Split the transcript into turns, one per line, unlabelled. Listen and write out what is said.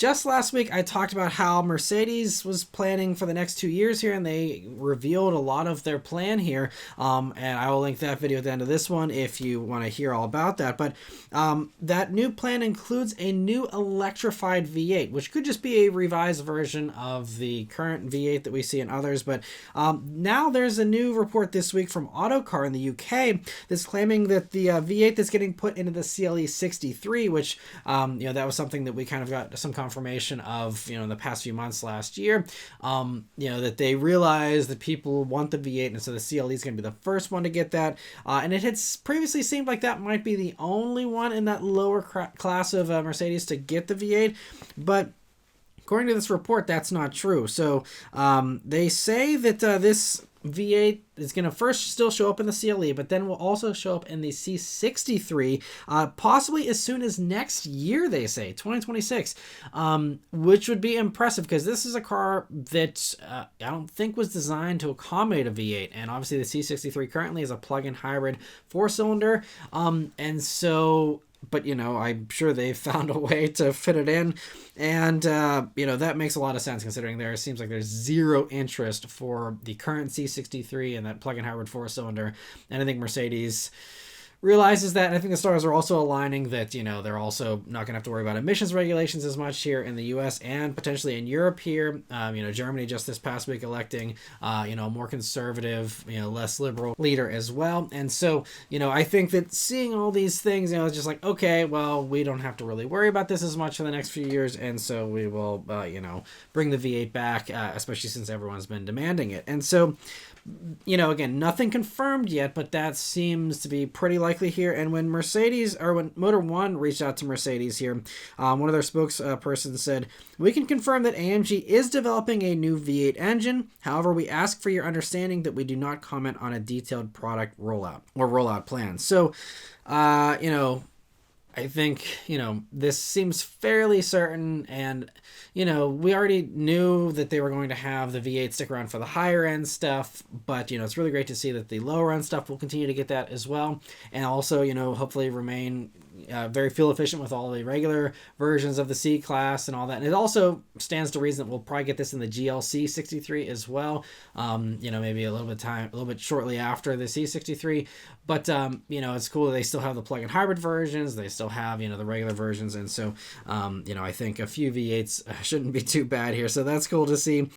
just last week, I talked about how Mercedes was planning for the next 2 years here, and they revealed a lot of their plan here. And I will link that video at the end of this one if you want to hear all about that. But that new plan includes a new electrified V8, which could just be a revised version of the current V8 that we see in others. But now there's a new report this week from Autocar in the UK that's claiming that the V8 that's getting put into the CLE 63, which that was something that we kind of got some confirmation of in the past few months last year, that they realized that people want the V8, and so the CLE is going to be the first one to get that, and it had previously seemed like that might be the only one in that lower class of Mercedes to get the V8, but according to this report, that's not true. So they say that this V8 is going to first still show up in the CLE, but then will also show up in the C63, possibly as soon as next year, they say, 2026, which would be impressive because this is a car that I don't think was designed to accommodate a V8. And obviously the C63 currently is a plug-in hybrid 4-cylinder. And so... But, I'm sure they found a way to fit it in. And, that makes a lot of sense considering there seems like there's zero interest for the current C63 and that plug-in hybrid 4-cylinder. And I think Mercedes realizes that, and I think the stars are also aligning that, they're also not going to have to worry about emissions regulations as much here in the U.S. and potentially in Europe here. Germany just this past week electing, a more conservative, less liberal leader as well. And so, I think that seeing all these things, it's just like, okay, well, we don't have to really worry about this as much for the next few years. And so we will, bring the V8 back, especially since everyone's been demanding it. And so, again, nothing confirmed yet, but that seems to be pretty likely here. And when Motor One reached out to Mercedes here, one of their spokespersons said, "We can confirm that AMG is developing a new V8 engine. However, we ask for your understanding that we do not comment on a detailed product rollout plan." So, I think, this seems fairly certain, and, we already knew that they were going to have the V8 stick around for the higher end stuff, but, it's really great to see that the lower end stuff will continue to get that as well, and also, hopefully remain very fuel efficient with all the regular versions of the C class and all that. And it also stands to reason that we'll probably get this in the GLC 63 as well. Maybe a little bit shortly after the C63. But it's cool that they still have the plug-in hybrid versions. They still have the regular versions, and so I think a few V8s shouldn't be too bad here. So that's cool to see.